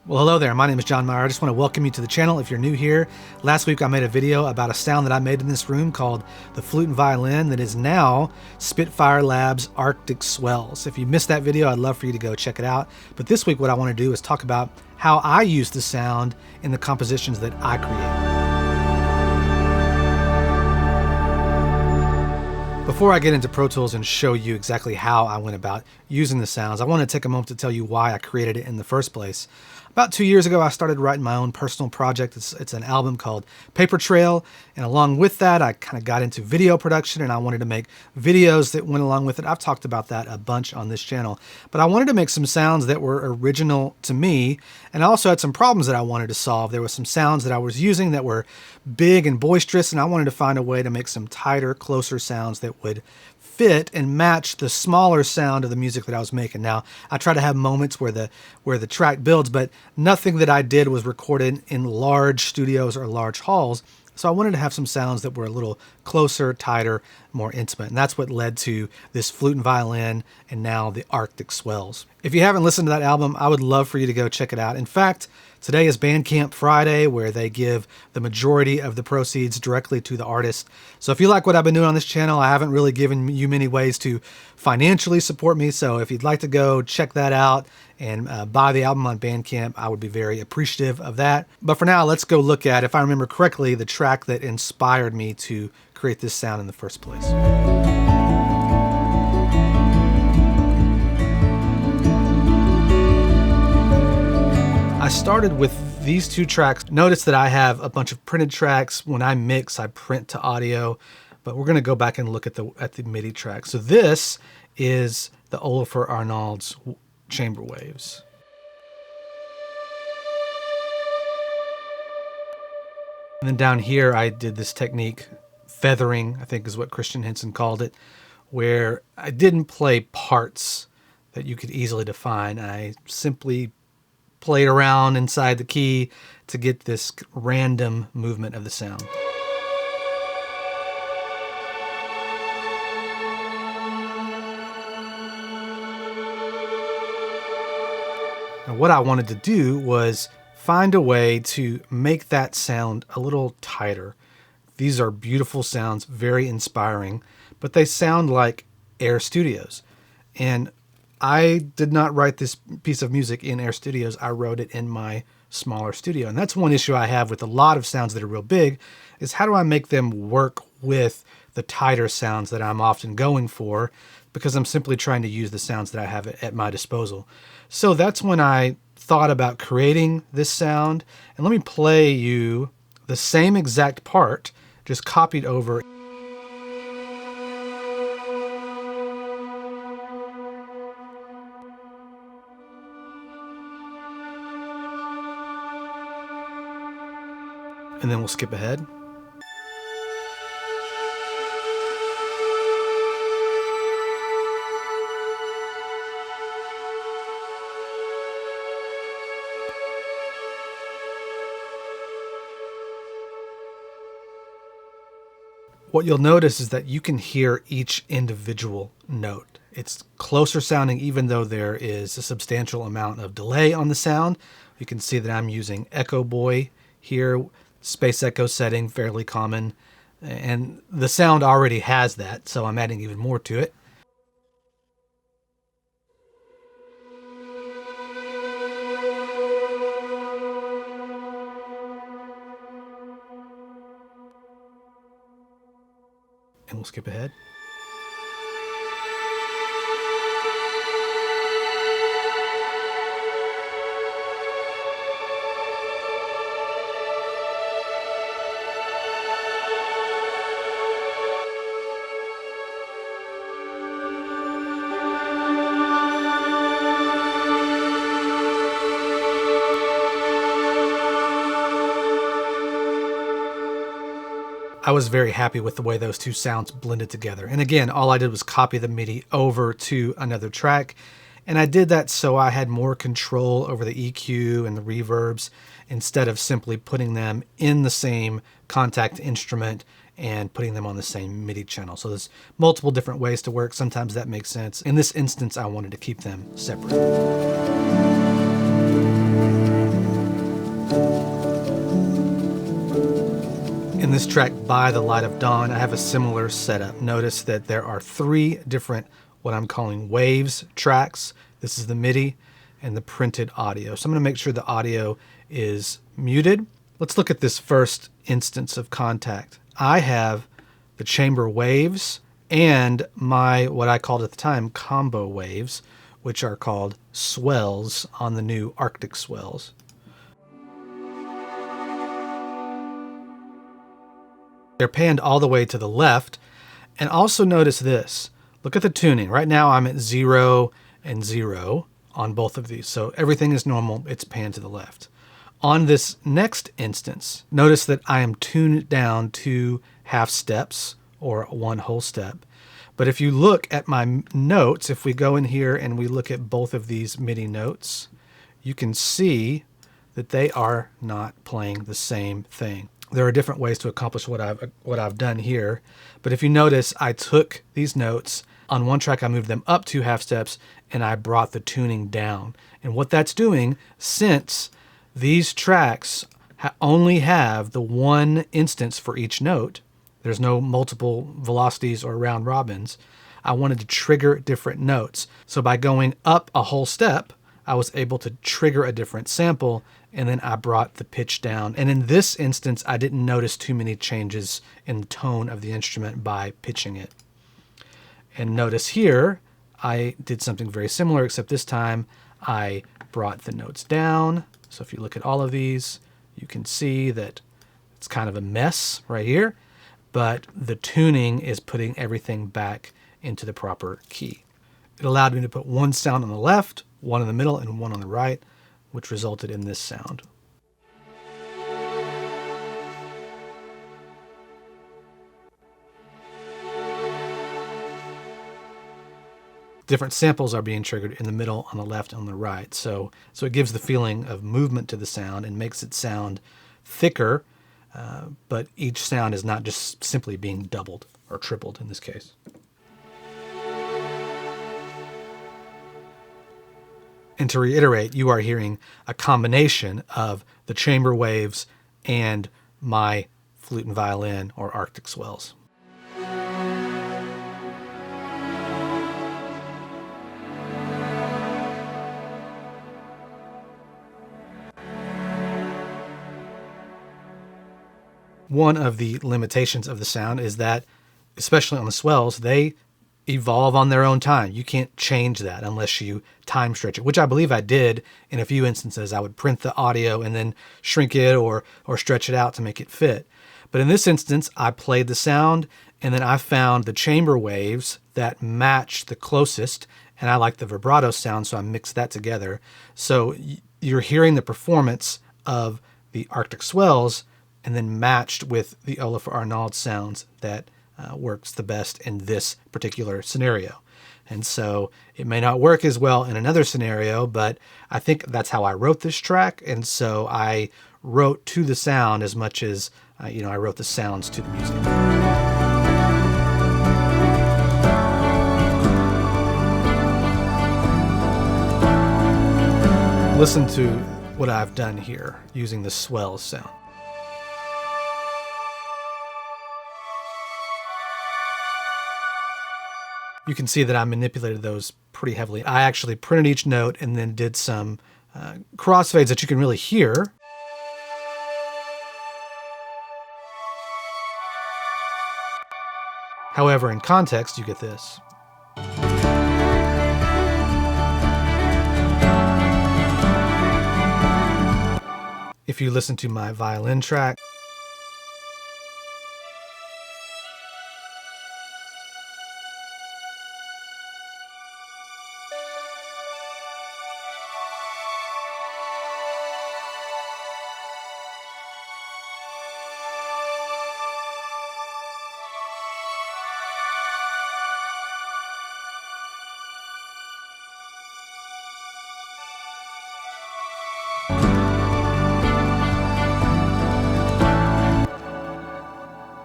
Well, hello there. My name is John Meyer. I just want to welcome you to the channel if you're new here. Last week I made a video about a sound that I made in this room called the flute and violin that is now Spitfire LABS Arctic Swells. If you missed that video, I'd love for you to go check it out. But this week what I want to do is talk about how I use the sound in the compositions that I create. Before I get into Pro Tools and show you exactly how I went about using the sounds, I want to take a moment to tell you why I created it in the first place. About 2 years ago, I started writing my own personal project. It's an album called Paper Trail, and along with that, I kind of got into video production, and I wanted to make videos that went along with it. I've talked about that a bunch on this channel, but I wanted to make some sounds that were original to me, and I also had some problems that I wanted to solve. There were some sounds that I was using that were big and boisterous, and I wanted to find a way to make some tighter, closer sounds that would fit and match the smaller sound of the music that I was making. Now, I try to have moments where the track builds, but nothing that I did was recorded in large studios or large halls. So I wanted to have some sounds that were a little closer, tighter, more intimate. And that's what led to this flute and violin and now the Arctic Swells. If you haven't listened to that album, I would love for you to go check it out. In fact, today is Bandcamp Friday, where they give the majority of the proceeds directly to the artist. So if you like what I've been doing on this channel, I haven't really given you many ways to financially support me. So if you'd like to go check that out and buy the album on Bandcamp, I would be very appreciative of that. But for now, let's go look at, if I remember correctly, the track that inspired me to create this sound in the first place. I started with these two tracks. Notice that I have a bunch of printed tracks. When I mix, I print to audio, but we're going to go back and look at the MIDI track. So this is the Olafur Arnalds chamber waves. And then down here, I did this technique, feathering, I think is what Christian Henson called it, where I didn't play parts that you could easily define. I simply played around inside the key to get this random movement of the sound. And what I wanted to do was find a way to make that sound a little tighter. These are beautiful sounds, very inspiring, but they sound like Air Studios. And I did not write this piece of music in Air Studios. I wrote it in my smaller studio. And that's one issue I have with a lot of sounds that are real big, is how do I make them work with the tighter sounds that I'm often going for, because I'm simply trying to use the sounds that I have at my disposal. So that's when I thought about creating this sound. And let me play you the same exact part, just copied over. And then we'll skip ahead. What you'll notice is that you can hear each individual note. It's closer sounding even though there is a substantial amount of delay on the sound. You can see that I'm using Echo Boy here, space echo setting, fairly common. And the sound already has that, so I'm adding even more to it. And we'll skip ahead. I was very happy with the way those two sounds blended together. And again, all I did was copy the MIDI over to another track. And I did that so I had more control over the EQ and the reverbs instead of simply putting them in the same contact instrument and putting them on the same MIDI channel. So there's multiple different ways to work. Sometimes that makes sense. In this instance, I wanted to keep them separate. this track, By the Light of Dawn, I have a similar setup. Notice that there are 3 different, what I'm calling waves tracks. This is the MIDI and the printed audio. So I'm going to make sure the audio is muted. Let's look at this first instance of contact. I have the chamber waves and my, what I called at the time, combo waves, which are called swells on the new Arctic Swells. They're panned all the way to the left. And also notice this. Look at the tuning. Right now I'm at 0 and 0 on both of these. So everything is normal. It's panned to the left. On this next instance, notice that I am tuned down 2 half steps or 1 whole step. But if you look at my notes, if we go in here and we look at both of these MIDI notes, you can see that they are not playing the same thing. There are different ways to accomplish what I've done here. But if you notice, I took these notes. On one track, I moved them up 2 half steps, and I brought the tuning down. And what that's doing, since these tracks only have the 1 instance for each note, there's no multiple velocities or round robins, I wanted to trigger different notes. So by going up a whole step, I was able to trigger a different sample, and then I brought the pitch down. And in this instance, I didn't notice too many changes in the tone of the instrument by pitching it. And notice here, I did something very similar, except this time I brought the notes down. So if you look at all of these, you can see that it's kind of a mess right here, but the tuning is putting everything back into the proper key. It allowed me to put 1 sound on the left, 1 in the middle, and 1 on the right, which resulted in this sound. Different samples are being triggered in the middle, on the left, and on the right. So it gives the feeling of movement to the sound and makes it sound thicker, but each sound is not just simply being doubled or tripled in this case. And to reiterate, you are hearing a combination of the chamber waves and my flute and violin or Arctic Swells. One of the limitations of the sound is that, especially on the swells, they evolve on their own time. You can't change that unless you time stretch it, which I believe I did in a few instances. I would print the audio and then shrink it or stretch it out to make it fit. But in this instance, I played the sound and then I found the chamber waves that matched the closest, and I like the vibrato sound, so I mixed that together. So you're hearing the performance of the Arctic Swells and then matched with the Olafur Arnalds sounds that works the best in this particular scenario. And so it may not work as well in another scenario, but I think that's how I wrote this track. And so I wrote to the sound as much as, I wrote the sounds to the music. Listen to what I've done here using the swells sound. You can see that I manipulated those pretty heavily. I actually printed each note and then did some crossfades that you can really hear. However, in context, you get this. If you listen to my violin track,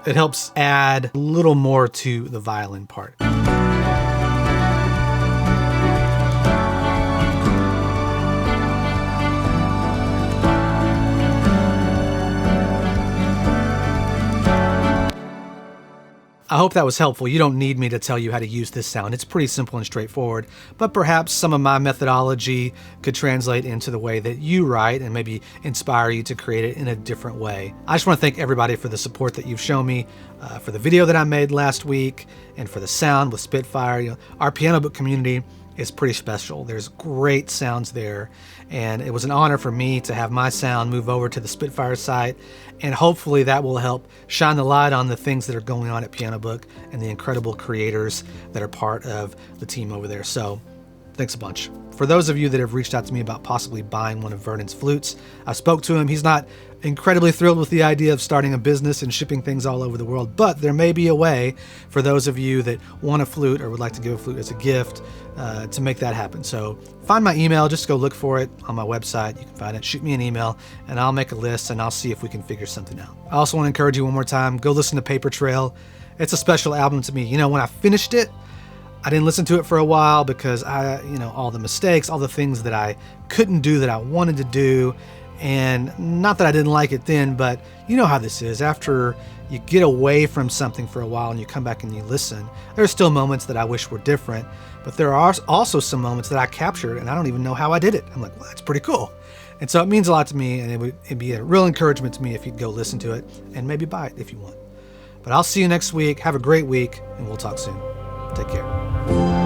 it helps add a little more to the violin part. I hope that was helpful. You don't need me to tell you how to use this sound. It's pretty simple and straightforward, but perhaps some of my methodology could translate into the way that you write and maybe inspire you to create it in a different way. I just want to thank everybody for the support that you've shown me, for the video that I made last week, and for the sound with Spitfire. You know, our piano book community is pretty special. There's great sounds there, and it was an honor for me to have my sound move over to the Spitfire site, and hopefully that will help shine the light on the things that are going on at Piano Book and the incredible creators that are part of the team over there. So thanks a bunch. For those of you that have reached out to me about possibly buying one of Vernon's flutes, I spoke to him. He's not incredibly thrilled with the idea of starting a business and shipping things all over the world, but there may be a way for those of you that want a flute or would like to give a flute as a gift to make that happen. So find my email, just go look for it on my website. You can find it, shoot me an email, and I'll make a list and I'll see if we can figure something out. I also want to encourage you one more time, go listen to Paper Trail. It's a special album to me. You know, when I finished it, I didn't listen to it for a while because all the mistakes, all the things that I couldn't do that I wanted to do. And not that I didn't like it then, but you know how this is. After you get away from something for a while and you come back and you listen, there's still moments that I wish were different, but there are also some moments that I captured and I don't even know how I did it. I'm like, well, that's pretty cool. And so it means a lot to me, and it'd be a real encouragement to me if you'd go listen to it and maybe buy it if you want. But I'll see you next week. Have a great week, and we'll talk soon. Take care.